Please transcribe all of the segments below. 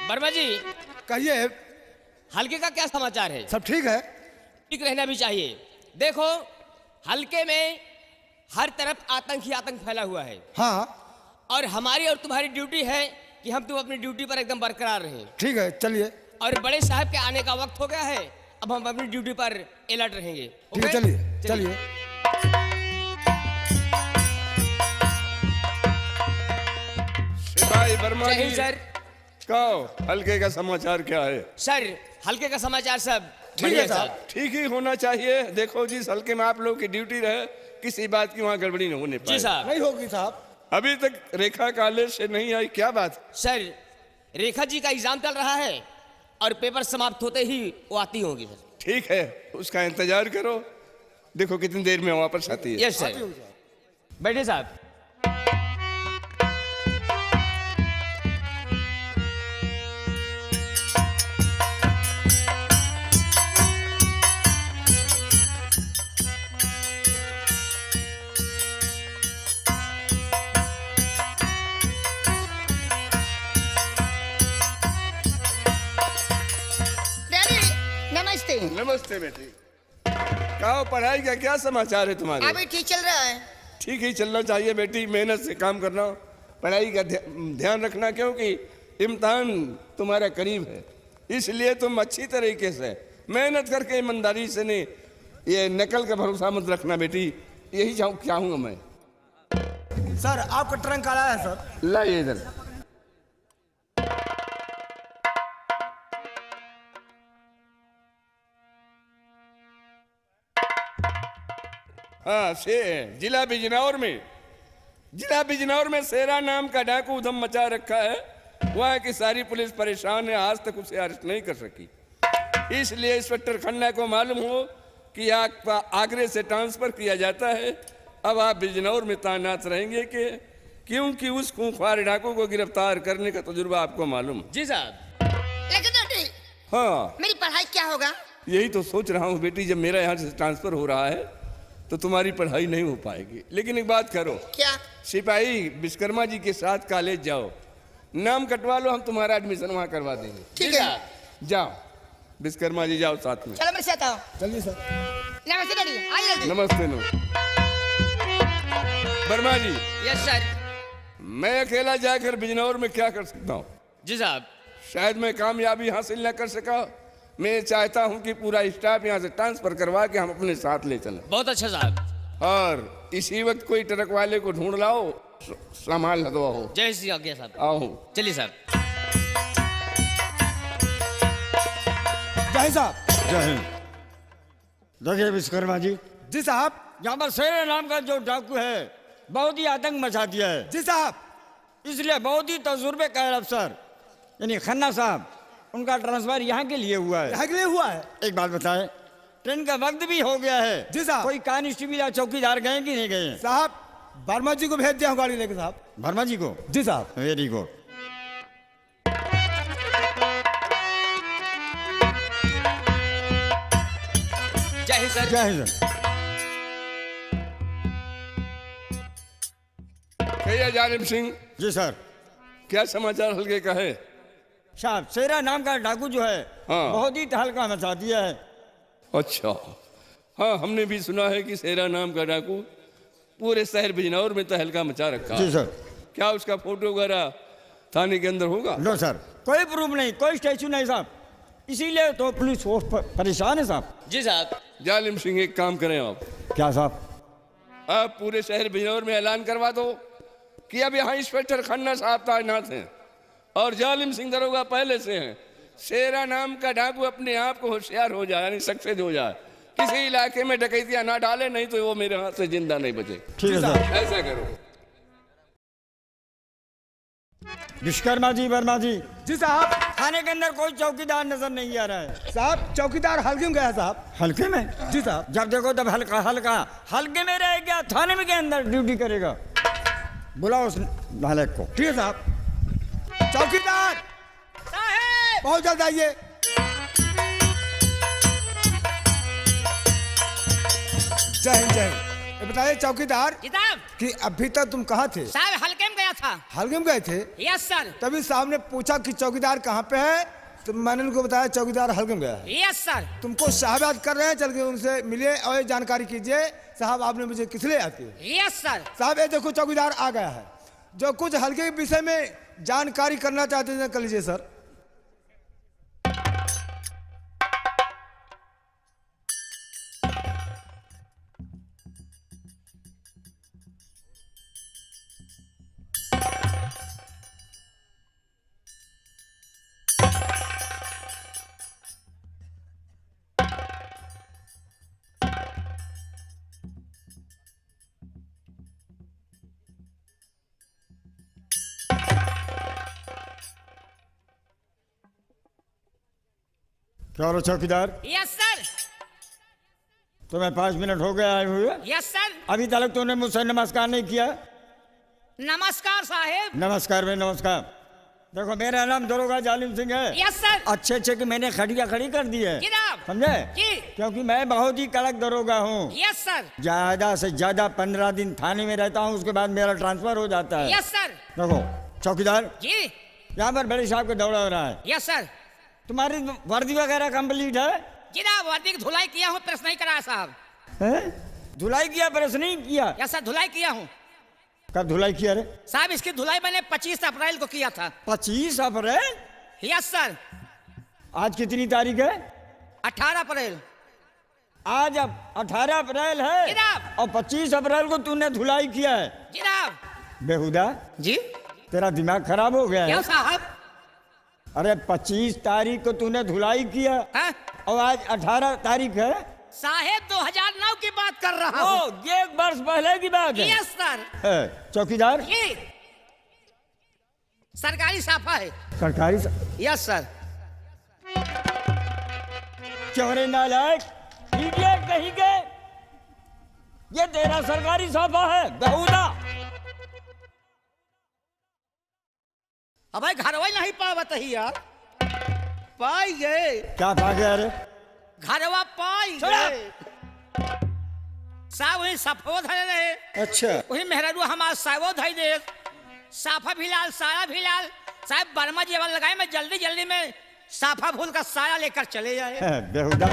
वर्मा जी कहिए। हल्के का क्या समाचार है? सब ठीक है। ठीक रहना भी चाहिए। देखो हल्के में हर तरफ आतंक ही आतंक फैला हुआ है। हाँ और हमारी और तुम्हारी ड्यूटी है कि हम तुम अपनी ड्यूटी पर एकदम बरकरार रहें। ठीक है, चलिए। और बड़े साहब के आने का वक्त हो गया है, अब हम अपनी ड्यूटी पर अलर्ट रहेंगे। ठीक है, ओके? चलिए चलिए। सिपाही वर्मा जय हिंद जी, सर। कहो हल्के का समाचार क्या है? सर हल्के का समाचार सब ठीक बढ़िया है साहब। सर। ठीक ही होना चाहिए। देखो जी, हल्के में आप लोग की ड्यूटी रहे, किसी बात की वहाँ गड़बड़ी न होने पाए। जी साहब। नहीं होगी साहब। अभी तक रेखा कॉलेज से नहीं आई, क्या बात? सर रेखा जी का एग्जाम चल रहा है और पेपर समाप्त होते ही वो आती होंगी सर। ठीक है, उसका इंतजार करो, देखो कितनी देर में वापस आती है। Yes sir. बैठे साहब। डैडी नमस्ते। नमस्ते बेटी। कहो पढ़ाई का क्या समाचार है तुम्हारे? अभी ठीक चल रहा है। ठीक ही चलना चाहिए बेटी, मेहनत से काम करना, पढ़ाई का ध्यान रखना, क्योंकि इम्तिहान तुम्हारा करीब है। इसलिए तुम अच्छी तरीके से मेहनत करके ईमानदारी से नहीं, ये नकल का भरोसा मत रखना बेटी। यही चाहूंगा मैं। सर आपका ट्रंक काला है सर। लाइए इधर। हाँ से जिला बिजनौर में शेरा नाम का डाकू उधम मचा रखा है। वहाँ की सारी पुलिस परेशान है, आज तक उसे अरेस्ट नहीं कर सकी। इसलिए इंस्पेक्टर खन्ना को मालूम हो कि आगरे से ट्रांसफर किया जाता है। अब आप बिजनौर में तैनात रहेंगे क्योंकि उस खूंखार डाकू को गिरफ्तार करने का तजुर्बा आपको मालूम है। जी साहब। लेकिन डैडी हाँ, मेरी पढ़ाई क्या होगा? यही तो सोच रहा हूँ बेटी, जब मेरा यहाँ से ट्रांसफर हो रहा है तो तुम्हारी पढ़ाई नहीं हो पाएगी। लेकिन एक बात करो, क्या? सिपाही विश्वकर्मा जी के साथ कॉलेज जाओ, नाम कटवा लो, हम तुम्हारा एडमिशन वहाँ करवा देंगे। ठीक जी है। साहब। जाओ विश्वकर्मा जी, जाओ साथ में। चलो मेरे साथ आओ। चलिए सर। नमस्ते डैडी, आइए जल्दी। नमस्ते वर्मा जी, यस सर। मैं अकेला जाकर बिजनौर में क्या कर सकता हूँ? जी साहब। शायद मैं कामयाबी हासिल न कर सका। मैं चाहता हूँ कि पूरा स्टाफ यहाँ से ट्रांसफर करवा के हम अपने साथ ले चलें। बहुत अच्छा साहब। और इसी वक्त कोई ट्रक वाले को ढूंढ लाओ, सामान लदवा हो। जय श्री आज्ञा साहब। आओ। चलिए साहब। जय साहब। जय हिंद। देखिए विश्वकर्मा जी, जी साहब। यहाँ पर शेर नाम का जो डाकू है बहुत ही आतंक मचा दिया है। जी साहब। इसलिए बहुत ही तजुर्बे कार अफसर यानी खन्ना साहब, उनका ट्रांसफर यहाँ के लिए हुआ है। यहाँ के लिए हुआ है। एक बात बताएं, ट्रेन का वक्त भी हो गया है। जी साहब। कोई कांस्टेबल या चौकीदार गए कि नहीं गए? साहब वर्मा जी को भेज दिया हूँ गाड़ी लेके साहब। वर्मा जी को? जी साहब। Very good. जय हिंद सर। जय हिंद। भैया जालिम सिंह, जी सर। क्या समाचार हल्के का है? साहब शेरा नाम का डाकू जो है हाँ। बहुत ही तहलका मचा दिया है। अच्छा, हाँ हमने भी सुना है कि शेरा नाम का डाकू पूरे शहर बिजनौर में तहलका मचा रखा जी है। सर। क्या उसका फोटो वगैरह थाने के अंदर होगा? लो सर, कोई प्रूफ नहीं, कोई स्टेचू नहीं साहब। इसीलिए तो पुलिस फोर्स परेशान है साहब। जी साहब। जालिम सिंह, एक काम करें आप क्या साहब? पूरे शहर बिजनौर में ऐलान करवा दो कि अब यहाँ इंस्पेक्टर खन्ना साहब तैनात हैं और जालिम सिंह दरोगा पहले से हैं। शेरा नाम का डाकू अपने आप को होशियार हो जाए, यानी सक्सेस हो जाए, किसी इलाके में डकैतियां ना डाले, नहीं तो वो मेरे हाथ से जिंदा नहीं बचे। ठीक है सर। ऐसा करो। विश्वकर्मा जी, वर्मा जी, जी साहब। थाने के अंदर कोई चौकीदार नजर नहीं आ रहा है। साहब चौकीदार हल्के में गया साहब। हल्के में? जी साहब। जब देखो तब हल्का हल्का, हल्के में रह गया, थाने में के अंदर ड्यूटी करेगा। बुलाओ उस नालायक को। ठीक है साहब। चौकीदार साहब बहुत जल्द आइए। जय हिंद जय हिंद। बताइए चौकीदार किताब कि अभी तक तुम कहाँ थे? साहब हल्के में गया था। हल्के में गए थे? Yes sir. तभी साहब ने पूछा कि चौकीदार कहाँ पे है, तो मैंने उनको बताया चौकीदार हल्के में गया है। Yes sir. तुमको साहब याद कर रहे हैं, चल के उनसे मिलिए और ये जानकारी कीजिए साहब आपने मुझे किस लिए याद किया। Yes sir. साहब ये देखो चौकीदार आ गया है, जो कुछ हल्के के विषय में जानकारी करना चाहते थे कर लीजिए सर। क्या हो चौकीदार? Yes sir. तुम्हें 5 मिनट हो गए आए हुए, यस सर। अभी तक तुमने मुझसे नमस्कार नहीं किया। नमस्कार साहेब। नमस्कार में नमस्कार। देखो मेरा नाम दरोगा जालिम सिंह है। Yes sir. अच्छे अच्छे की मैंने खड़िया खड़ी कर दी है, जनाब। समझे? जी। क्योंकि मैं बहुत ही कड़क दरोगा हूँ। Yes sir. ज्यादा से ज्यादा 15 दिन थाने में रहता हूँ, उसके बाद मेरा ट्रांसफर हो जाता है। Yes sir. देखो चौकीदार, जी। यहाँ पर बड़े साहब का दौड़ा हो रहा है। Yes sir. तुम्हारी वर्दी वगैरह कंप्लीट है? जनाब वर्दी की धुलाई किया हूँ, प्रेस नहीं कराया साहब। हैं? धुलाई किया, प्रेस नहीं किया? यस सर धुलाई किया हूँ कब धुलाई किया रे? साहब। इसकी धुलाई मैंने 25 अप्रैल को किया था। 25 अप्रैल? Yes sir. आज कितनी तारीख है? 18 अप्रैल। आज अब 18 अप्रैल है जनाब। और 25 अप्रैल को तूने धुलाई किया है? जनाब। बेहुदा, जी। तेरा दिमाग खराब हो गया क्यों है? साहब? अरे 25 तारीख को तूने धुलाई किया हाँ? और आज 18 तारीख है। साहेब 2009 की बात कर रहा हूँ। ओ, ये 1 वर्ष पहले की बात है। Yes sir. है, चौकीदार ये सरकारी साफा है। सरकारी यस सर। चौरे नालायक, इडियट कहीं के, ये तेरा सरकारी साफा है बेहुदा। अब भाई घर वाई नहीं पावत ही यार। पाई गए। क्या पा गया रे? घरवा पाई गए। साहब वही सफो धरे रहे। अच्छा, वही मेहरारू हमारा सावो धई दे। साफा भी लाल, साया भी लाल। साहब बर्मा जेवर लगाए, मैं जल्दी जल्दी में साफा भूल का साया लेकर चले जाए। है, बेहुदा,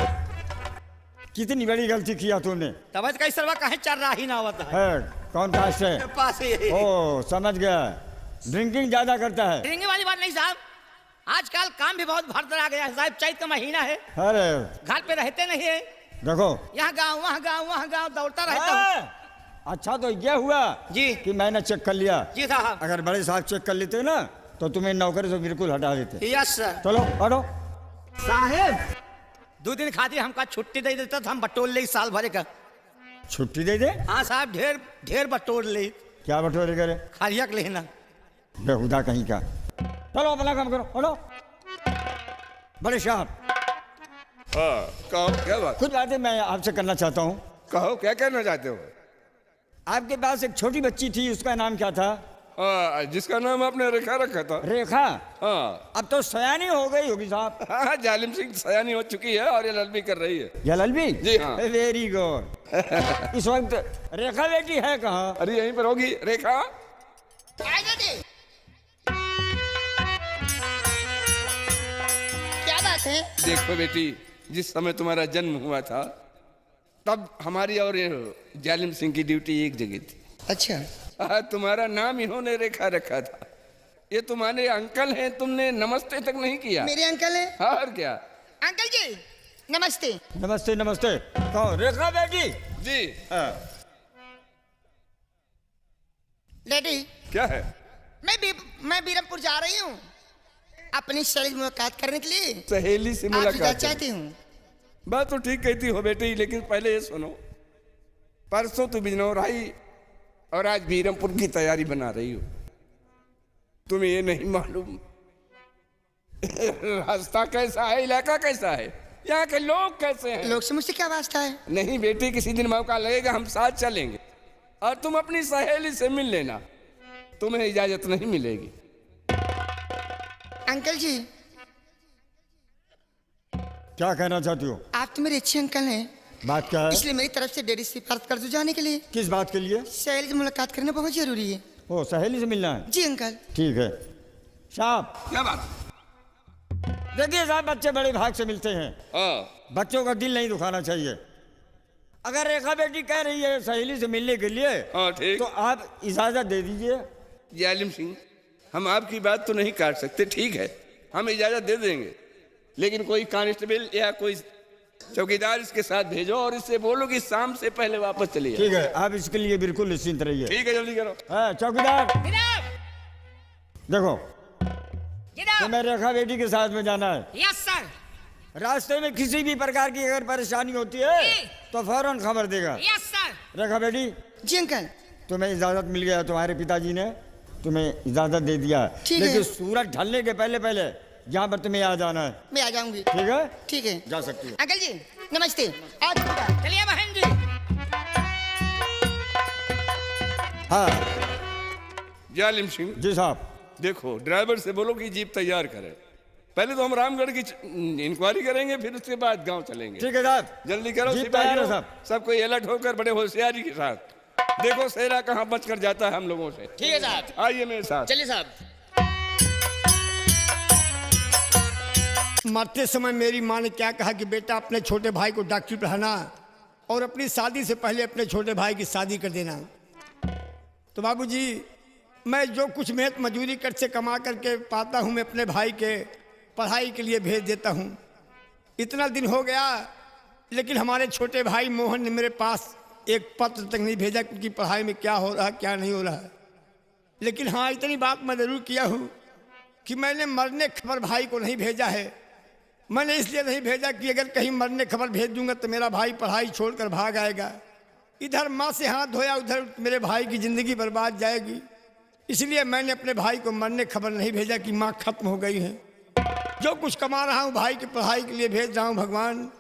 कितनी बड़ी गलती किया तूने। तब कैसे सरवा कहीं चल रहा ही ना होता है। कौन कास्ट है? पास ही। ओ समझ गया, ड्रिंकिंग ज्यादा करता है। ड्रिंकिंग वाली बात नहीं साहब, आजकल काम भी बहुत भरता आ गया है साहब। चैत का महीना है, अरे घर पे रहते नहीं है। देखो, यहाँ गाँव वहाँ गाँव वहाँ गाँव दौड़ता रहता हूँ। अच्छा तो ये हुआ जी कि मैंने चेक कर लिया। जी साहब। अगर बड़े साहब चेक कर लेते ना तो तुम्हें नौकरी से बिल्कुल हटा देते। Yes sir. चलो हटो। साहेब 2 दिन खातिर हमका छुट्टी दे देता तो हम बटोर ले साल भरे का। छुट्टी दे दे? हाँ साहब, ढेर ढेर बटोर ले। क्या बटोरे करे? खालिया के लेना। बेहुदा कहीं का। चलो अपना काम करो, हटो। बड़े साहब, हाँ, कहो क्या बात? कुछ बातें मैं आपसे करना चाहता हूँ। कहो क्या कहना चाहते हो? आपके पास एक छोटी बच्ची थी, उसका नाम क्या था? जिसका नाम आपने रेखा रखा था। रेखा? हाँ। अब तो सयानी हो गई होगी साहब। हाँ, जालिम सिंह सयानी हो चुकी है और ये ललबी कर रही है। ये ललबी? जी हाँ। Very good. इस वक्त रेखा बेटी है कहाँ? अरे यहीं पर होगी रेखा। क्या बात है? देखो बेटी, जिस समय तुम्हारा जन्म हुआ था तब हमारी और ये जालिम सिंह की ड्यूटी एक जगह थी। अच्छा। तुम्हारा नाम इन्होंने रेखा रखा था। ये तुम्हारे अंकल हैं, तुमने नमस्ते तक नहीं किया। मेरे अंकल है। हाँ, और क्या। अंकल जी नमस्ते। नमस्ते नमस्ते। कौन? रेखा बेटी जी। डैडी क्या है? मैं बीरमपुर जा रही हूँ अपनी सहेली से मुलाकात करने के लिए। सहेली से आपसे मुलाकात चाहती हूँ। बात तो ठीक कहती हो बेटी, लेकिन पहले ये सुनो। परसों तू बिजनौर आई और आज बीरमपुर की तैयारी बना रही हो। तुम्हें ये नहीं मालूम रास्ता कैसा है, इलाका कैसा है, यहाँ के लोग कैसे हैं। लोग से मुझसे क्या वास्ता है? नहीं बेटी, किसी दिन मौका लगेगा हम साथ चलेंगे और तुम अपनी सहेली से मिल लेना। तुम्हें इजाजत नहीं मिलेगी। अंकल जी क्या कहना चाहती हो? आप तो मेरे अच्छे अंकल हैं, बात क्या है? इसलिए मेरी तरफ से डेडी सिफारिश कर दो जाने के लिए। किस बात के लिए? सहेली से मुलाकात करना बहुत जरूरी है। ओ, सहेली से मिलना है? जी अंकल। ठीक है साहब। क्या बात? देखिए साहब, बच्चे बड़े भाग से मिलते हैं, हाँ, बच्चों का दिल नहीं दुखाना चाहिए। अगर रेखा बेटी कह रही है सहेली से मिलने के लिए, हाँ, ठीक। तो आप इजाजत दे दीजिए। जालिम सिंह, हम आपकी बात तो नहीं काट सकते, ठीक है, हम इजाजत दे देंगे, लेकिन कोई कांस्टेबल या कोई चौकीदार इसके साथ भेजो और इससे बोलो कि शाम से पहले वापस चलिए। ठीक है, आप इसके लिए बिल्कुल निश्चिंत रहिए। ठीक है, जल्दी करो। हाँ, चौकीदार जनाब, देखो, जनाब। तुम्हें रेखा बेटी के साथ में जाना है। Yes sir. रास्ते में किसी भी प्रकार की अगर परेशानी होती है जी। तो फौरन खबर देगा। Yes sir. रेखा बेटी, जी अंकल। तुम्हें इजाजत मिल गया, तुम्हारे पिताजी ने तुम्हें इजाजत दे दिया, ठीक है। लेकिन सूरज ढलने के पहले पहले यहाँ पर तुम्हें आ जाना है। मैं आ जाऊंगी। ठीक है, ठीक है। जा सकती हो। अंकल जी नमस्ते। आज चलिए बहन जी। हाँ जालिम सिंह, जी साहब। देखो, ड्राइवर से बोलो कि जीप तैयार करे। पहले तो हम रामगढ़ की इंक्वायरी करेंगे, फिर उसके बाद गांव चलेंगे। ठीक है साहब, जल्दी करो जीप तैयार है सिपाहियों, साहब। सब कोई अलर्ट होकर बड़े होशियारी के साथ। देखो सेरा कहाँ बच कर जाता है हम लोगों से। ठीक है साहब। आइए मेरे साथ। चलिए साहब। मरते समय मेरी माँ ने क्या कहा कि बेटा अपने छोटे भाई को डॉक्टरी पढ़ाना और अपनी शादी से पहले अपने छोटे भाई की शादी कर देना। तो बाबूजी, मैं जो कुछ मेहनत मजदूरी कर से कमा करके पाता हूँ, मैं अपने भाई के पढ़ाई के लिए भेज देता हूँ। इतना दिन हो गया, लेकिन हमारे छोटे भाई मोहन ने मेरे पास एक पत्र तक नहीं भेजा क्योंकि पढ़ाई में क्या हो रहा है क्या नहीं हो रहा है। लेकिन हाँ, इतनी बात मैं ज़रूर किया हूँ कि मैंने मरने खबर भाई को नहीं भेजा है। मैंने इसलिए नहीं भेजा कि अगर कहीं मरने खबर भेज दूंगा तो मेरा भाई पढ़ाई छोड़कर भाग आएगा। इधर माँ से हाथ धोया, उधर मेरे भाई की ज़िंदगी बर्बाद जाएगी। इसलिए मैंने अपने भाई को मरने खबर नहीं भेजा कि माँ खत्म हो गई है। जो कुछ कमा रहा हूँ भाई की पढ़ाई के लिए भेज रहा हूँ। भगवान,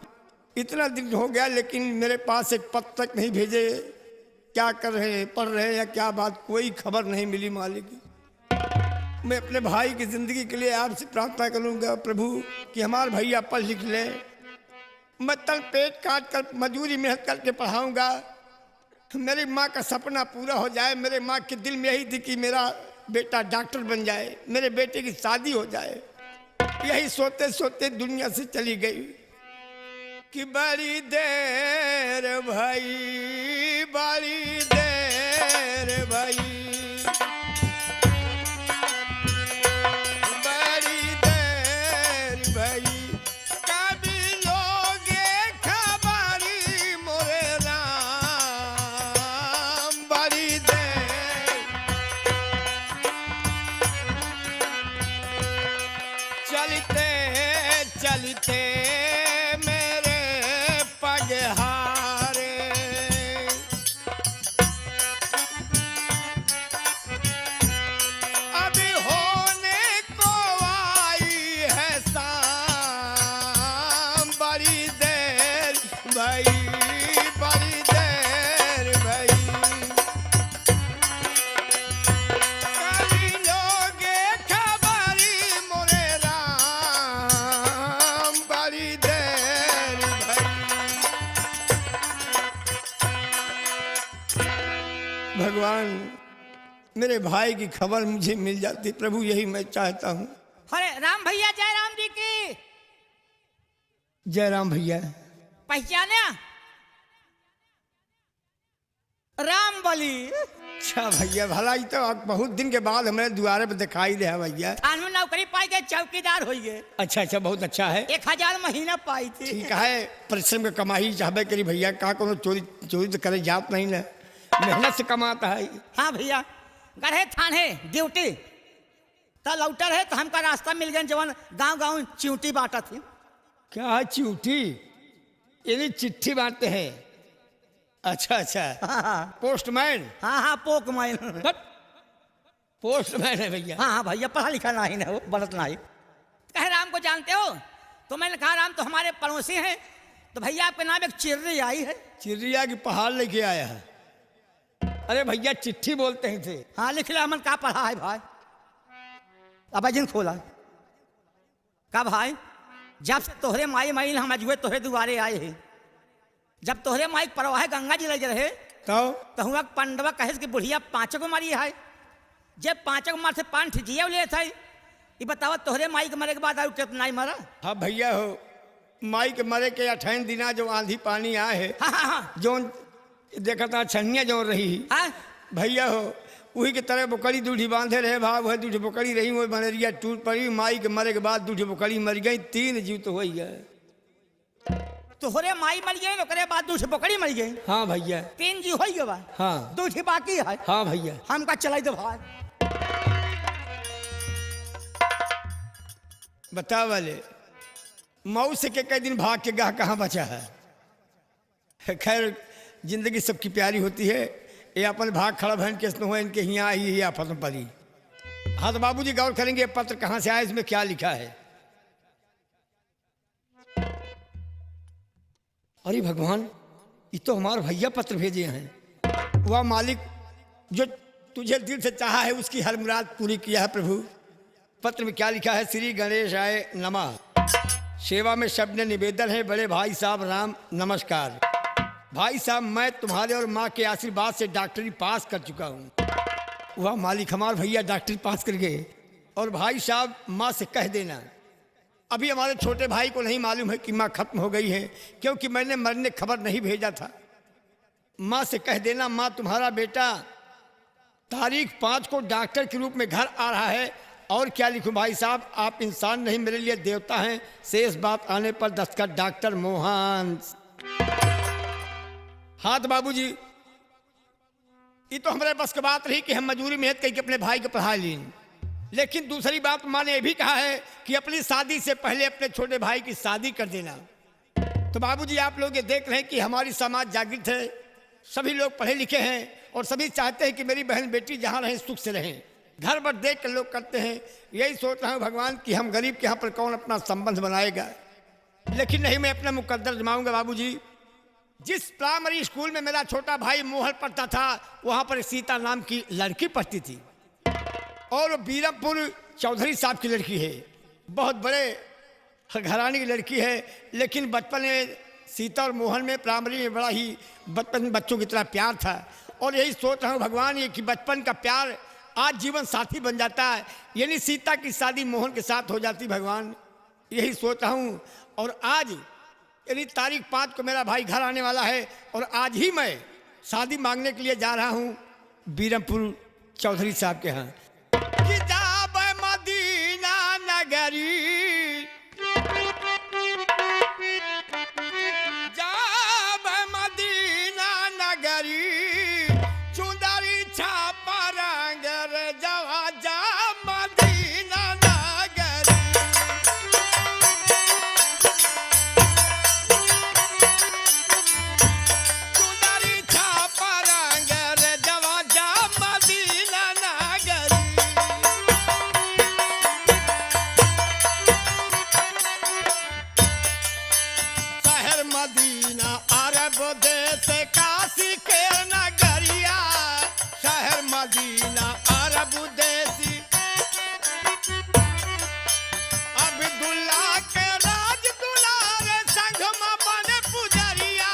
इतना दिन हो गया लेकिन मेरे पास एक पत्र तक नहीं भेजे। क्या कर रहे हैं, पढ़ रहे हैं या क्या बात, कोई खबर नहीं मिली मालिक की। मैं अपने भाई की ज़िंदगी के लिए आपसे प्रार्थना करूंगा प्रभु कि हमारे भैया पढ़ लिख ले। मैं तल पेट काट कर मजदूरी मेहनत करके पढ़ाऊंगा। मेरी माँ का सपना पूरा हो जाए। मेरे माँ के दिल में यही थी कि मेरा बेटा डॉक्टर बन जाए, मेरे बेटे की शादी हो जाए। यही सोते सोते दुनिया से चली गई कि बड़ी देर भाई, बड़ी देर भाई, बड़ी देर भाई, कभी लोगे खबरी मोरे राम, बड़ी देर। चलते चलते मेरे पग हारे, अभी होने को आई है शाम, बड़ी देर भाई, बड़ी देर भाई, कभी लोगे खबरी मोरे राम, बड़ी देर भाई। भगवान, मेरे भाई की खबर मुझे मिल जाती प्रभु, यही मैं चाहता हूँ। अरे राम भैया, जय राम जी की। जय राम भैया। पहचाने राम बली। अच्छा भैया, भला ही तो बहुत दिन के बाद हमारे द्वारे पे दिखाई दे भैया। थानू नौकरी पाई के चौकीदार हो गए। अच्छा अच्छा, बहुत अच्छा है। 1000 महीना पाई थी। ठीक है, परिश्रम के कमाई चाहबे करी भैया। का कोनो चोरी चोरी तो करे जात नहीं ना, मेहनत से कमाता है। हाँ भैया, गढ़े थाने ड्यूटी तो लौटर है तो हमका रास्ता मिल गया जवन गांव गांव चिंटी बांटा थी। क्या है चिट्ठी? यानी चिट्ठी बांटते हैं। अच्छा अच्छा, हाँ पोस्टमैन। हाँ पोक माइन। पोस्टमैन है भैया। हाँ भैया, पढ़ा लिखा नहीं ना, वो बनत नहीं। कहे राम को जानते हो? तो मैंने कहा राम तो हमारे पड़ोसी हैं। तो भैया आपके नाम एक चिर्री आई है। चिड़िया की पहाड़ लेके आया है। अरे भैया, चिट्ठी बोलते हैं थे। हाँ लिख लिया। हमन का पढ़ा है भाई? अब जिन खोला का भाई, जब से तोहरे माई माई हम अजुए तोहरे दुआरे आए हैं, जब तोहरे माइक परवाह गंगा जी लगे रहे तो हुआ पंडवा कहे कि बुढ़िया 5 को मारी है, जब 5 को मार से 5 जिया ले थे। ये बतावा तोहरे माई के मरे के बाद और कितना ही मरा। हाँ भैया हो, माई के मरे के 28 दिना जो आंधी पानी आए है, हाँ। जो देखा था छनिया जो रही हाँ? भैया हो, वही के तरह बोकड़ी दूठी बांधे रहे भाव, वह दूठी बोकड़ी रही, वही मलेरिया टूट पड़ी। माई के मरे के बाद दूठी बोकड़ी मर गई, 3 जीव तो हो ही गए। तोहरे माई मर गई, ओकरे बाद दूसरी बकरी मर गई। हाँ भैया, 3 जी हो गए बा। हाँ। दूसरी बाकी है। हाँ भैया, हमका चलाई दो भाई। बता वाले मऊ से के कई दिन भाग के गाह कहाँ बचा है। खैर जिंदगी सबकी प्यारी होती है, ये अपन भाग खड़ा बहन के स्नो इनके यहाँ ही आफत में पड़ी। हाँ तो बाबूजी गौर करेंगे पत्र कहाँ से आया, इसमें क्या लिखा है। अरे भगवान, ये तो हमारे भैया पत्र भेजे हैं। वह मालिक जो तुझे दिल से चाहा है उसकी हर मुराद पूरी किया है प्रभु। पत्र में क्या लिखा है। श्री गणेश आय नमः। सेवा में शब्द निवेदन है। बड़े भाई साहब राम नमस्कार। भाई साहब मैं तुम्हारे और माँ के आशीर्वाद से डॉक्टरी पास कर चुका हूँ। वह मालिक हमारे भैया डॉक्टरी पास कर गए। और भाई साहब माँ से कह देना, अभी हमारे छोटे भाई को नहीं मालूम है कि माँ खत्म हो गई है, क्योंकि मैंने मरने खबर नहीं भेजा था। माँ से कह देना, माँ तुम्हारा बेटा तारीख 5 को डॉक्टर के रूप में घर आ रहा है। और क्या लिखूं भाई साहब, आप इंसान नहीं मेरे लिए देवता हैं। शेष बात आने पर दस्तखत डॉक्टर मोहन। हाँ तो बाबूजी ये तो हमारे बस की बात रही कि हम मजूरी मेहनत करके अपने भाई को पढ़ा ली, लेकिन दूसरी बात माँ ने यह भी कहा है कि अपनी शादी से पहले अपने छोटे भाई की शादी कर देना। तो बाबूजी आप लोग ये देख रहे हैं कि हमारी समाज जागृत है, सभी लोग पढ़े लिखे हैं और सभी चाहते हैं कि मेरी बहन बेटी जहाँ रहें सुख से रहें। घर पर देख कर लोग करते हैं। यही सोच रहा हूँ भगवान कि हम गरीब के यहाँ पर कौन अपना संबंध बनाएगा, लेकिन नहीं, मैं अपना मुकद्दर जमाऊंगा। बाबूजी जिस प्राइमरी स्कूल में मेरा छोटा भाई मोहन पढ़ता था, वहाँ पर सीता नाम की लड़की पढ़ती थी और वो बीरमपुर चौधरी साहब की लड़की है। बहुत बड़े घराने की लड़की है, लेकिन बचपन में सीता और मोहन में प्राइमरी में बड़ा ही बचपन बच्चों की तरह प्यार था। और यही सोच रहा हूँ भगवान ये कि बचपन का प्यार आज जीवन साथी बन जाता है, यानी सीता की शादी मोहन के साथ हो जाती। भगवान यही सोच रहा हूँ। और आज यानी तारीख 5 को मेरा भाई घर आने वाला है और आज ही मैं शादी मांगने के लिए जा रहा हूँ बीरमपुर चौधरी साहब के यहाँ। कि जाब मदीना नगरी, जाब मदीना नगरी, चुंदरी छापा रंग रे जवा जा मदीना नगरी। चुंदरी छापा रंग रे जवा जा मदीना नगरी। शहर मदीना अरब देश काशी के नगरिया, शहर मदीना अरब देसी, अब्दुल्ला के राज दुलार संग में बने पुजरिया,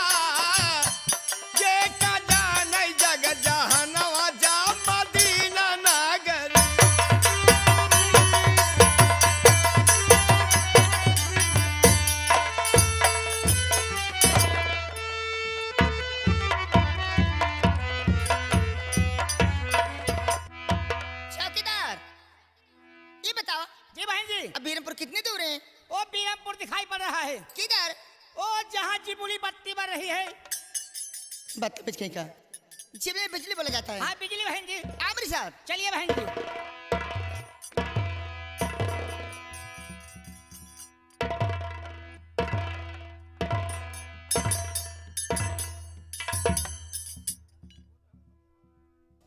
ये का जाने जग जहनवा जा मदीना नगरी। चौकीदार ये बताओ, जी बहन जी। अब बीरमपुर कितनी दूर है? ओ बीरमपुर दिखाई पड़ रहा है। किधर? ओ जहाँ जिबुली बत्ती बढ़ रही है। बत्ती बज गई का? जिले में बिजली बोला जाता है। हाँ बिजली बहन जी। आमरी साहब चलिए बहन जी।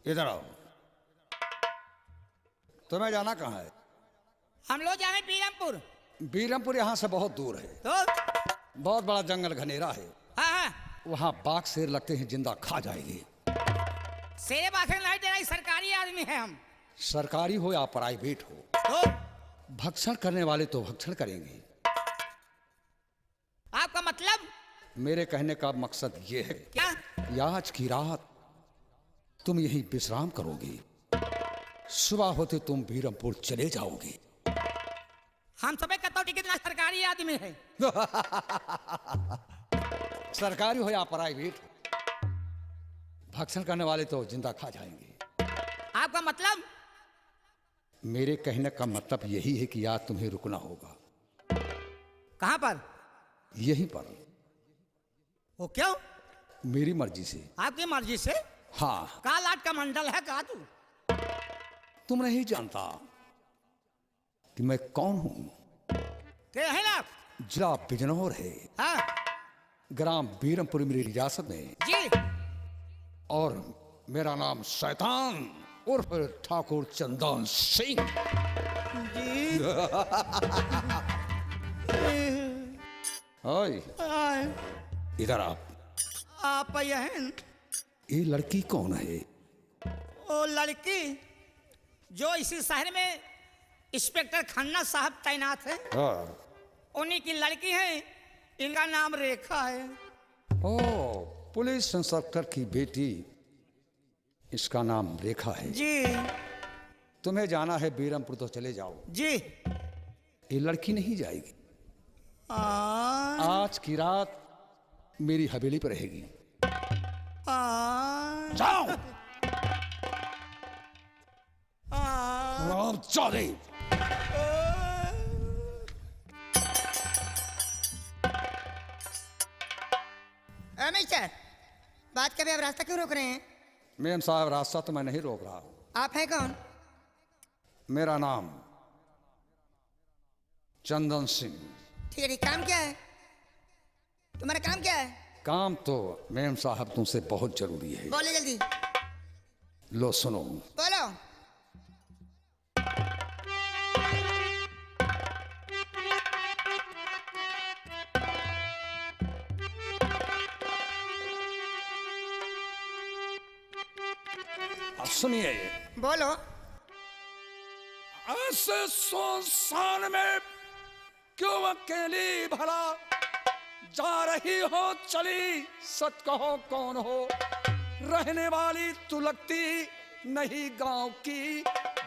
इधर आओ। तुम्हें जाना कहाँ है? हम लोग जाने बीरमपुर। बीरमपुर यहाँ से बहुत दूर है। तो बहुत बड़ा जंगल घनेरा है। हाँ हाँ, वहाँ बाघ शेर लगते हैं, जिंदा खा जाएगी। शेरे बाखे नहीं दे रही, सरकारी आदमी है हम। सरकारी हो या प्राइवेट हो, तो भक्षण करने वाले तो भक्षण करेंगे। आपका मतलब? मेरे कहने का मकसद ये है क्या? कि आज की रात तुम यहीं विश्राम करोगी, सुबह होते तुम बीरमपुर चले जाओगी। हम सबे कतौटी कितना सरकारी आदमी है। सरकारी हो या प्राइवेट, भक्षण करने वाले तो जिंदा खा जाएंगे। आपका मतलब? मेरे कहने का मतलब यही है कि आज तुम्हें रुकना होगा। कहां पर? यहीं पर, वो क्यों? मेरी मर्जी से। आपकी मर्जी से? हाँ, का लाट का मंडल है का तू? तुम नहीं जानता कि मैं कौन हूं। क्या है ना? जिला बिजनौर है, हाँ ग्राम बीरमपुर मेरी रियासत में, जी। और मेरा नाम शैतान उर्फ ठाकुर चंदन सिंह। ओए, इधर आप यह ये लड़की कौन है? वो लड़की जो इसी शहर में इंस्पेक्टर खन्ना साहब तैनात है, हाँ। उन्हीं की लड़की है। इनका नाम रेखा है। ओ, पुलिस इंस्पेक्टर की बेटी, इसका नाम रेखा है। जी तुम्हें जाना है बीरमपुर तो चले जाओ, जी। ये लड़की नहीं जाएगी। आ, आज की रात मेरी हवेली पर रहेगी। आ, जाओ। आ, राम चले। मिस्टर, बात कभी आप रास्ता क्यों रोक रहे हैं? मेम साहब, रास्ता तो मैं नहीं रोक रहा हूं। आप हैं कौन? मेरा नाम चंदन सिंह। ठीक है, ठीक। काम क्या है तुम्हारा? काम क्या है? काम तो मेम साहब तुमसे बहुत जरूरी है। बोले जल्दी। लो सुनो। बोलो। अब सुनिए। बोलो। ऐसे सुनसान में क्यों अकेली भला जा रही हो चली? सच कहो कौन हो? रहने वाली तू लगती नहीं गांव की,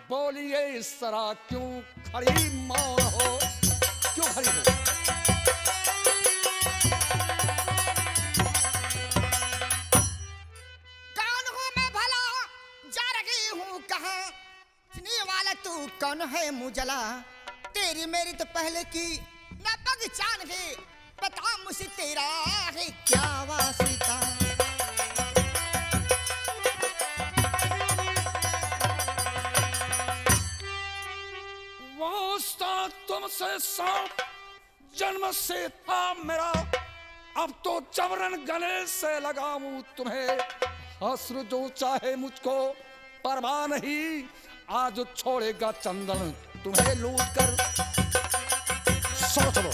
बोलिए इस तरह क्यों खड़ी मौन हो? क्यों खड़ी हो? कौन हूँ मैं भला, जा रही हूँ कहाँ? चिन्हने वाला तू कौन है मुझला? तेरी मेरी तो पहले की न पहचान है, बता मुझे तेरा है क्या वास्ता? वास्ता तुमसे साफ जन्म से था मेरा, अब तो जबरन गले से लगाऊं तुम्हें। हस्र जो चाहे मुझको परवाह नहीं, आज छोड़ेगा चंदन तुम्हें लूट कर। सोच लो,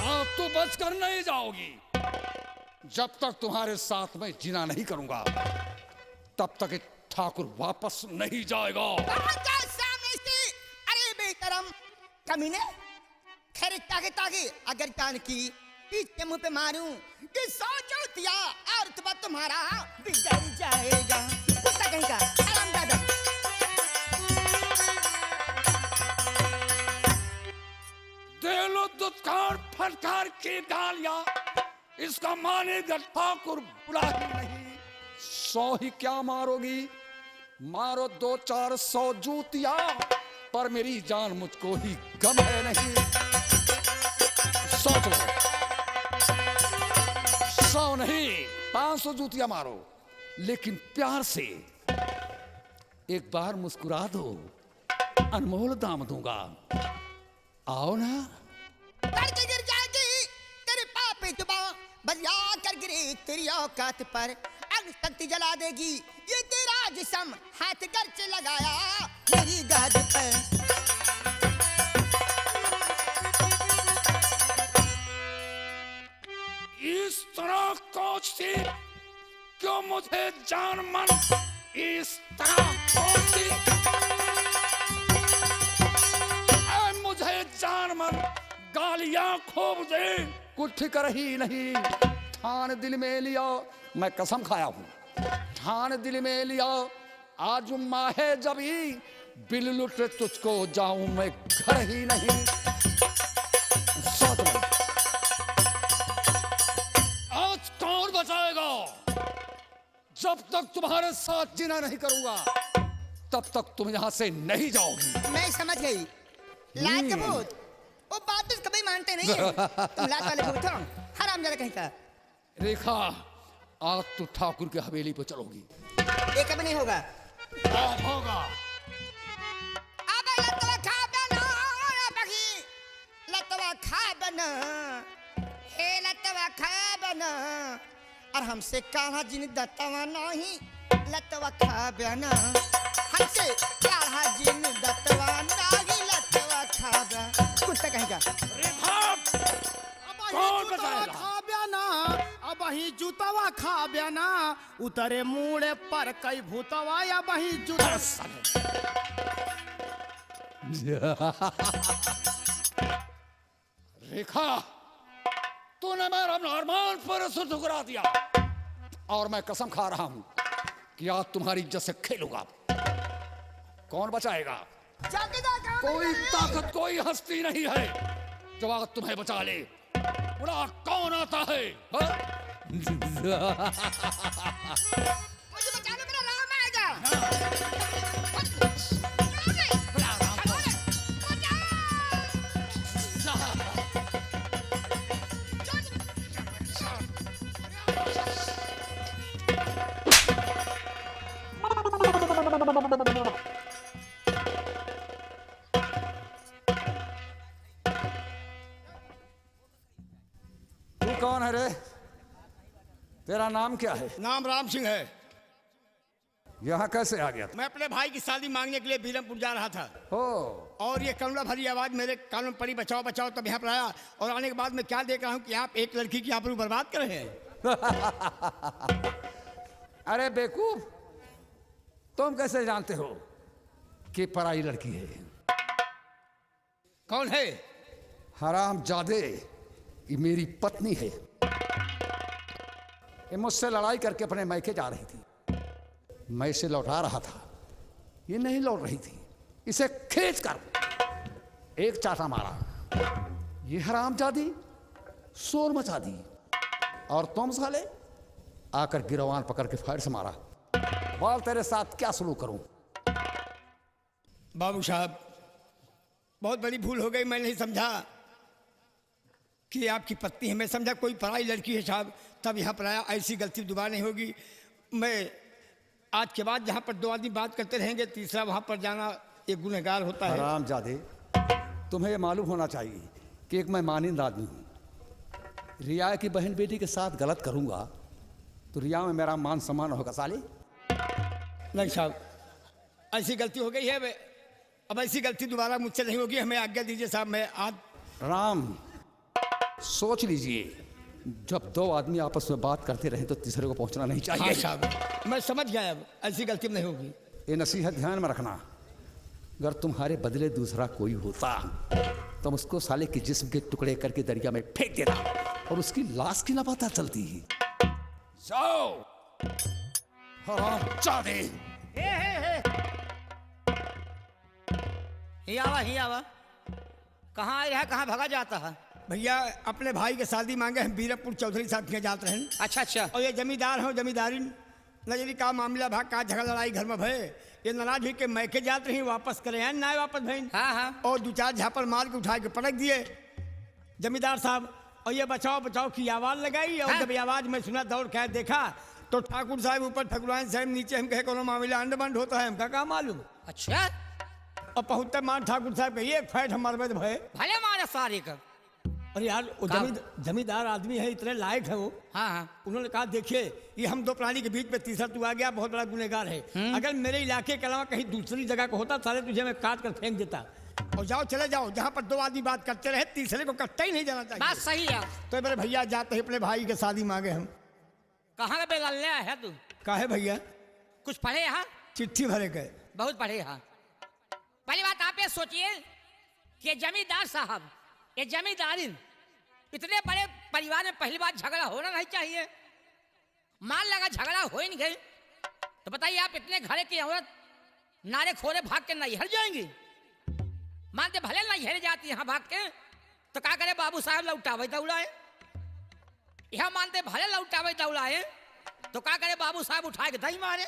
आज तो बचकर नहीं जाओगी। जब तक तुम्हारे साथ में जीना नहीं करूंगा, तब तक ये ठाकुर वापस नहीं जाएगा। अरे बेशरम कमीने, खैर ताके ताके अगर कान की पीछे मुंह पे मारूं कि सोचो दिया और तुम तुम्हारा बिगड़ जाएगा। कुत्ता कहीं का आराम दादा। दे लो दुत्कार फटकार की गालियां, इसका मानेगा ठाकुर बुरा ही नहीं। 100 ही क्या मारोगी, मारो 200-400 जूतियां, पर मेरी जान मुझको ही गम है नहीं। सोच लो, 100 नहीं 500 जूतियां मारो, लेकिन प्यार से एक बार मुस्कुरा दो, अनमोल दाम दूंगा। आओ ना। तड़के गिर जाएगी तेरे पाप पे जुबां, बलिया कर गिरे तेरी औकात पर, अग्निशक्ति जला देगी ये तेरा जिस्म, हाथ गर्च लगाया मेरी गाद पर। इस तरह कोचती क्यों मुझे जान मन, इस तरह कोचती मुझे जान मन, गालियां खूब दे, कुछ कर ही नहीं। ठान दिल में लिया, मैं कसम खाया हूं, ठान दिल में लिया, आज माहे जबी बिल लुट तुझको जाऊं मैं घर ही नहीं। सोच लो, आज कौन बचाएगा? जब तक तुम्हारे साथ जीना नहीं करूंगा तब तक तुम यहां से नहीं जाओगी। मैं समझ गई। लात भूत वो बात तो कभी मानते नहीं है। तुम लात वाले भूत हो, हरामजादा कहीं का। रेखा, आज तू ठाकुर की हवेली पर चलोगी। ये कभी नहीं होगा। होगा। अब लतवा खा बना, बगी लतवा खा बना, हे लतवा खा बना, और हमसे काढ़ा जिन दत्तवा नहीं, लतवा खा बना, हमसे काढ़ा जिन दत्तवा नहीं, लतवा खा बना। कुत्ता कहेगा कौन बचाएगा? अब ही जूतवा खा ब्याना, उतरे मुड़े पर कई भूतवा या वही जूता। रेखा, तूने मेरा अरमान पर से ठुकरा दिया, और मैं कसम खा रहा हूं कि आज तुम्हारी इज्जत से खेलूंगा। कौन बचाएगा? कोई ताकत, कोई हस्ती नहीं है जो आज तुम्हें बचा ले। बोला कौन आता है? मुझे बचाने मेरा राम आएगा। तू कौन है रे? तेरा नाम क्या है? नाम राम सिंह है। यहाँ कैसे आ गया? मैं अपने भाई की शादी मांगने के लिए बीरमपुर जा रहा था, हो, और ये करुणा भरी आवाज मेरे कान में पड़ी, बचाओ बचाओ, तब यहाँ पर आया। और आने के बाद मैं क्या देख रहा हूँ कि आप एक लड़की की आबरू बर्बाद कर रहे हैं। अरे बेवकूफ, तुम कैसे जानते हो कि पराई लड़की है? कौन है? हरामजादे, ये मेरी पत्नी है। ये मुझसे लड़ाई करके अपने मैके जा रही थी, मैं इसे लौटा रहा था, ये नहीं लौट रही थी। इसे खींच कर एक चाटा मारा, ये हरामजादी शोर मचा दी, और तुम साले आकर गिरवान पकड़ के फायर से मारा। बोल तेरे साथ क्या सलूक करूं? बाबू साहब, बहुत बड़ी भूल हो गई, मैं नहीं समझा कि आपकी पत्नी है। मैं समझा कोई पराई लड़की है साहब, तब यहाँ पर आया। ऐसी गलती दोबारा नहीं होगी। मैं आज के बाद जहाँ पर दो आदमी बात करते रहेंगे, तीसरा वहाँ पर जाना एक गुनहगार होता है। हरामजादे, तुम्हें ये मालूम होना चाहिए कि एक मैं मानिंद आदमी हूँ। रिया की बहन बेटी के साथ गलत करूँगा तो रिया में मेरा मान सम्मान होगा साले? नहीं साहब, ऐसी गलती हो गई है, अब ऐसी गलती दोबारा मुझसे नहीं होगी। हमें आज्ञा दीजिए साहब, मैं आज। राम, सोच लीजिए, जब दो आदमी आपस में बात करते रहे तो तीसरे को पहुंचना नहीं चाहिए। हाँ साहब, मैं समझ गया, अब ऐसी गलती नहीं होगी। ये नसीहत ध्यान में रखना। अगर तुम्हारे बदले दूसरा कोई होता तो उसको साले के जिस्म के टुकड़े करके दरिया में फेंक देता, और उसकी लाश की न पता चलती ही। जाओ हरामजादे। ही आवा, कहाँ आया है, कहाँ भगा जाता है? भैया, अपने भाई के शादी मांगे हम बीरमपुर चौधरी साहब के जाते हैं। अच्छा अच्छा। और ये जमींदार हो, जमींदारी नजरी का मामला भाग का झगड़ा लड़ाई घर में भय, ये नाराज हुई के मैके जात रही, वापस करे हैं ना वापस भाई। हाँ हाँ। और दो चार झापड़ मार के उठा के पटक दिए जमींदार साहब। और ये बचाओ बचाओ की आवाज लगाई, और हाँ? जब ये आवाज मैं सुना दौड़ के देखा तो ठाकुर साहब ऊपर, ठकुराइन साहब नीचे। हम कहे कोनो मामला अंड बंड होता है, हमका क्या मालूम। अच्छा, और पहुंचते मान ठाकुर साहब कहिए एक फैट हमारे में भय। भले मारा सारे का। और यार वो जमींदार आदमी है, इतने लायक है वो। हाँ हाँ। उन्होंने कहा देखिए, ये हम दो प्राणी के बीच में तीसरा तू आ गया, बहुत बड़ा गुनहगार है। अगर मेरे इलाके के अलावा कहीं दूसरी जगह को होता, साले तुझे मैं काट कर फेंक देता। और जाओ, चले जाओ, जहाँ पर दो आदमी बात करते रहे, तीसरे को कट्टा ही नहीं जाना चाहिए। बात सही है। तो मेरे भैया जाते ही अपने भाई के शादी मांगे हम। कहाँ का बेलने है तू? काहे भैया? कुछ पढ़े यहाँ? चिट्ठी भरे गए। बहुत पढ़े यहाँ। पहली बात आप ये सोचिए कि जमींदार साहब ये जमींदारी इतने बड़े परिवार में पहली बार झगड़ा होना नहीं चाहिए। मान लगा झगड़ा हो ही नहीं गई तो बताइए आप इतने घरे की औरत नारे खोरे भाग के नैहर जाएंगी? मानते भले नैहर जाती यहाँ भाग के तो क्या करे बाबू साहब लौटावे दौड़ाए, यहाँ मानते भले लौटावे दौड़ाए तो क्या करे बाबू साहब उठाए के दही मारे,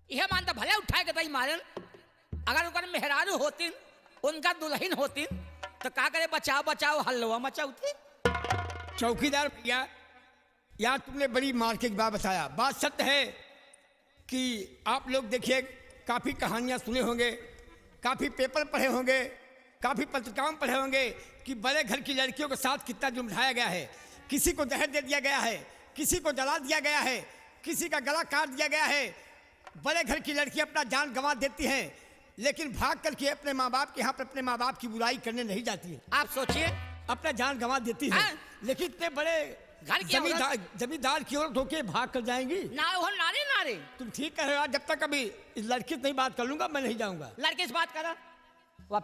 यह मानते भले उठाए के दही मारे। अगर उनका मेहरारू होती उनका दुल्हन होती तो क्या करे बचाओ बचाओ हल्ला मचाऊती। चौकीदार भैया यार तुमने बड़ी मार के बात बताया। बात सत्य है कि आप लोग देखिए काफ़ी कहानियाँ सुने होंगे, काफ़ी पेपर पढ़े होंगे, काफ़ी पत्रिकाओं में पढ़े होंगे कि बड़े घर की लड़कियों के साथ कितना जुर्म ढाया गया है। किसी को जहर दे दिया गया है, किसी को जला दिया गया है, किसी का गला काट दिया गया है। बड़े घर की लड़की अपना जान गंवा देती हैं लेकिन भाग करके अपने माँ बाप के यहाँ पर अपने माँ बाप की बुराई करने नहीं जाती है। आप सोचिए अपना जान गंवा देती है हाँ? लेकिन इतने बड़े घर की जमींदार की औरत होके भाग कर जाएंगी। ना हो नारे नारे तुम ठीक कह रहे हो। जब तक अभी इस लड़की से नहीं बात कर लूंगा मैं नहीं जाऊंगा। लड़के से बात करा वह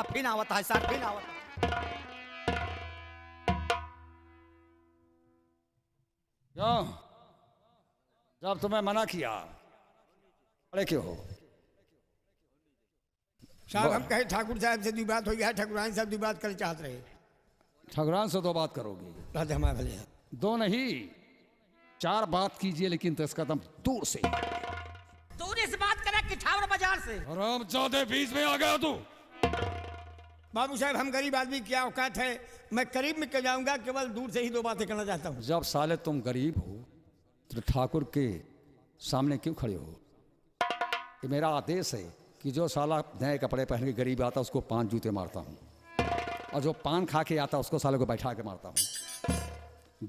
फिर आवता है सर, फिर आवता। क्यों? जब तुम्हें मना किया अरे क्यों हो? साहब हम कहे ठाकुर साहब से बात हो गया, ठाकुरान साहब बात कर चाहते रहे। ठाकुरान से दो बात करोगे? राधे हमारे भले हैं। दो नहीं 4 बात कीजिए लेकिन 10 कदम दूर से। तूने से बात करा कि ठावर बाजार से? राम चौदह बीच में आ गया तू। बाबू साहब हम गरीब आदमी क्या औकात है, मैं करीब में कर जाऊंगा, केवल दूर से ही 2 बातें करना चाहता हूँ। जब साले तुम गरीब हो तो ठाकुर के सामने क्यों खड़े हो? ये मेरा आदेश है कि जो साला नए कपड़े पहन के गरीब आता उसको 5 जूते मारता हूँ और जो पान खा के आता उसको साले को बैठा के मारता हूँ।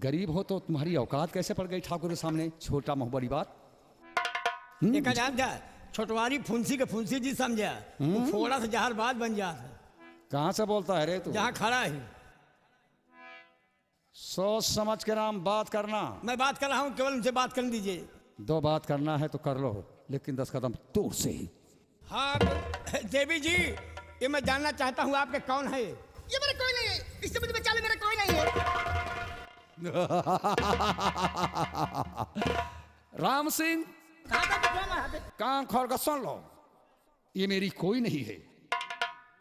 गरीब हो तो तुम्हारी औकात कैसे पड़ गई ठाकुर के सामने? छोटा मुँह बड़ी बात। एक जान था छोटवारी फुंसी के फुंसी जी समझा, वो फोड़ा से जहर बात बन जाता। कहाँ से बोलता है रे तू? जहाँ खड़ा है। सोच समझ के नाम बात करना। मैं बात कर रहा हूँ, केवल उनसे बात कर दीजिए। 2 बात करना है तो कर लो लेकिन 10 कदम दूर से ही। हाँ देवी जी ये मैं जानना चाहता हूँ आपके कौन है? ये मेरा कोई नहीं है, इससे मुझे बचा ले, मेरा कोई नहीं है। राम सिंह कहाँ का ड्रामा है? कान खोल कर सुन लो, ये मेरी कोई नहीं है।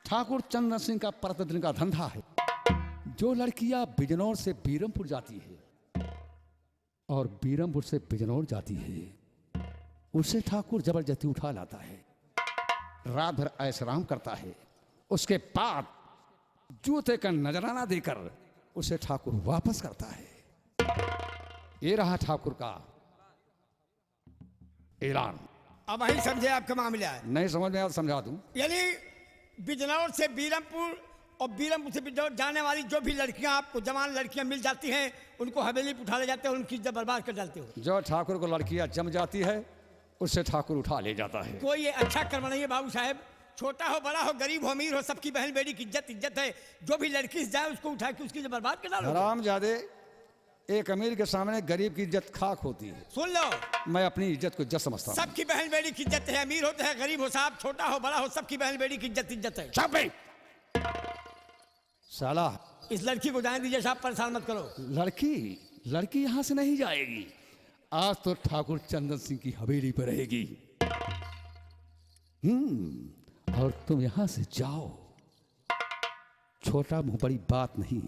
ठाकुर चंद्र सिंह का प्रतिदिन का धंधा है। जो लड़कियां बिजनौर से बीरमपुर जाती है और बीरमपुर से बिजनौर जाती है उसे ठाकुर जबरदस्ती उठा लाता है, रात भर ऐशराम करता है, उसके बाद जूते का नजराना देकर उसे ठाकुर वापस करता है। ये रहा ठाकुर का ऐलान। अब वही समझे आपका मामला है। नहीं समझ में आया तो समझा दूं। यानी बिजनौर से बीरमपुर और बीरमपुर से बिजनौर जाने वाली जो भी लड़कियां आपको जवान लड़कियां मिल जाती हैं उनको हवेली पे उठा ले जाते हैं, उनकी इज्जत बर्बाद कर डालते हो। जो ठाकुर को लड़कियां जम जाती है उससे ठाकुर उठा ले जाता है। कोई ये अच्छा कर्म नहीं है बाबू साहब। छोटा हो बड़ा हो गरीब हो अमीर हो सबकी बहन बेटी की इज्जत है। जो भी लड़की से जाए उसको उठा के उसकी इज्जत बर्बाद कर डालो। हराम जादे, एक अमीर के सामने गरीब की इज्जत खाक होती है। सुन लो मैं अपनी इज्जत को इज्जत समझता हूं। सबकी बहन बेटी की इज्जत है, अमीर होते हैं गरीब हो साहब, छोटा हो बड़ा हो सबकी बहन बेटी की इज्जत है। चुप बे! साला इस लड़की को जाने दीजिए साहब, परेशान मत करो। लड़की यहां से नहीं जाएगी। आज तो ठाकुर चंदन सिंह की हवेली पर रहेगी। और तुम यहां से जाओ। छोटा मुंह बड़ी बात नहीं,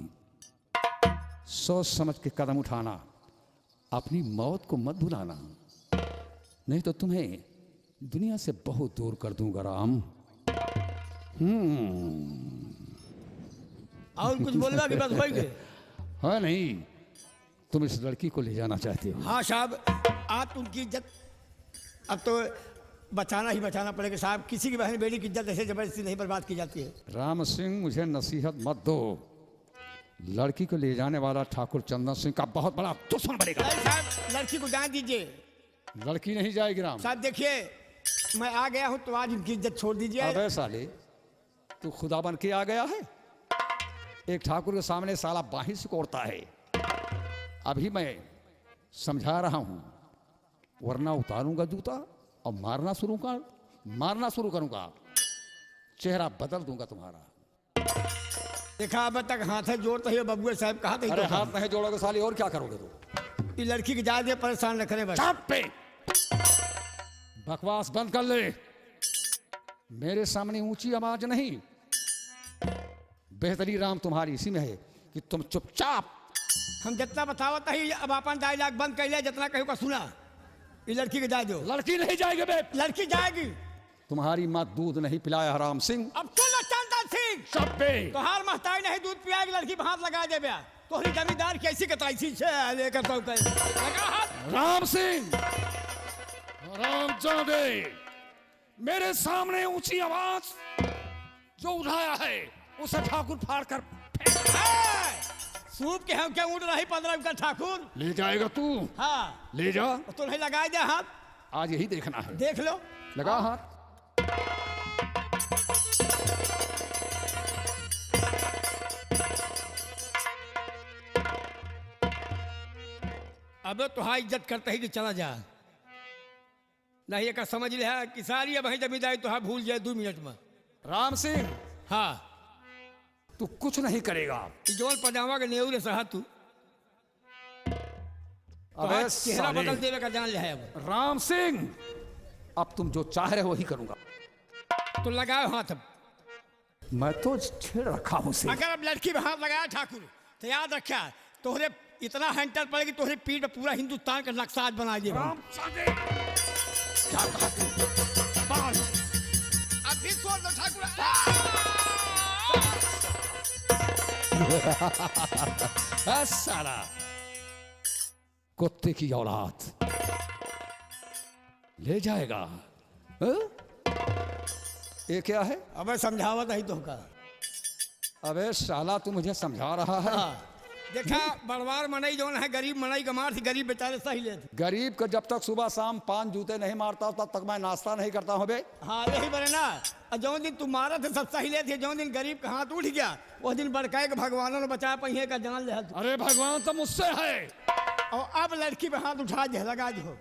सोच समझ के कदम उठाना। अपनी मौत को मत भुलाना, नहीं तो तुम्हें दुनिया से बहुत दूर कर दूंगा राम। और कुछ बोलना कि बस भाई के? हाँ नहीं, तुम इस लड़की को ले जाना चाहते हो। हाँ साहब, आप उनकी इज्जत अब तो बचाना ही बचाना पड़ेगा साहब। किसी की बहन बेटी की इज्जत ऐसे जबरदस्ती नहीं बर्बाद की जाती है। राम सिंह, मुझे नसीहत मत दो। लड़की को ले जाने वाला ठाकुर चंदन सिंह का बहुत बड़ा दुश्मन बनेगा। नहीं साहब, लड़की को जाने दीजिए। लड़की नहीं जाएगी राम। साहब देखिए, मैं आ गया हूँ तो आज उनकी इज्जत छोड़ दीजिए। अबे साले, तू खुदा बन के आ गया है। एक ठाकुर के सामने साला बाही से कोड़ता है। अभी मैं समझा रहा हूं, वरना उतारूंगा जूता और मारना शुरू करूंगा। चेहरा बदल दूंगा तुम्हारा। देखा अब तक हाथ है जोड़ते ही बबुआ साहब कहा था अरे हाथ नहीं जोड़ोगे साली, और क्या करोगे तुम? ये लड़की की ज्यादा परेशान न करे बस। चाप पे बकवास बंद कर ले। मेरे सामने ऊंची आवाज नहीं। बेहतरी राम तुम्हारी इसी में है कि तुम चुपचाप। हम जितना बतावत ही अब अपन डायलॉग बंद कर लिया, जितना कहीं का सुना। ये लड़की के जाए दो। लड़की नहीं जाएगी बे। लड़की जाएगी। तुम्हारी माँ दूध नहीं पिलाया हराम सिंह। अब सुन लो चंदन सिंह, सब पे तोहार महताई नहीं दूध पियाएगी, लड़की पे हाथ लगा दे बया। तोहरी जमींदार कैसी कतराइसी से लेकर तो लगा हाथ। राम सिंह, राम जादे, मेरे सामने ऊंची आवाज जो उठाया है उसे ठाकुर फाड़ कर सूप के हम क्या उड़ रही 15 का ठाकुर। ले जाएगा तू। हाँ ले जा। तो नहीं लगाए दे हाथ। आज यही देखना है। देख लो। लगा हाथ। अब तुहार इज्जत करते ही कि चला जा, नहीं एक समझ ले है कि सारी अब जमींदारी तुहार भूल जाए 2 मिनट में। राम सिंह, हाँ तू कुछ नहीं करेगा। जोन पजामा के नेऊ रे सहा तू। अबे चेहरा साले। बदल देवे का जान ले है अब। राम सिंह, अब तुम जो चाह रहे हो वही करूंगा। तो लगाओ हाथ अब। मैं तो छेड़ रखा हूं से। अगर अब लड़की में हाथ लगाया ठाकुर तो याद रखा तोहरे इतना हैंटर पड़ेगी, तोहरे पीठ पे पूरा हिंदुस्तान का नक्शा आज बना दिए। राम सादे, क्या कहा तू? बाल। अभी छोड़ दो ठाकुर। साला कुत्ते की औलाद ले जाएगा। हाँ? ये क्या है? अब समझावत है तो का। अबे साला तू मुझे समझा रहा है? देखा बड़वार मनई जो है गरीब मनई का मार थी, गरीब बेचारे सही लेते। गरीब को जब तक सुबह शाम 5 जूते नहीं मारता तब तक मैं नाश्ता नहीं करता हूँ बे। हाँ यही बने ना। और जो दिन तू मारा थे सब सही लेते, जो दिन गरीब का हाथ उठ गया वो दिन बड़काए के भगवानों ने बचा पहिए का जान ले तू। अरे भगवान तो मुझसे है। और अब लड़की पे हाथ उठा दे, लगा दो।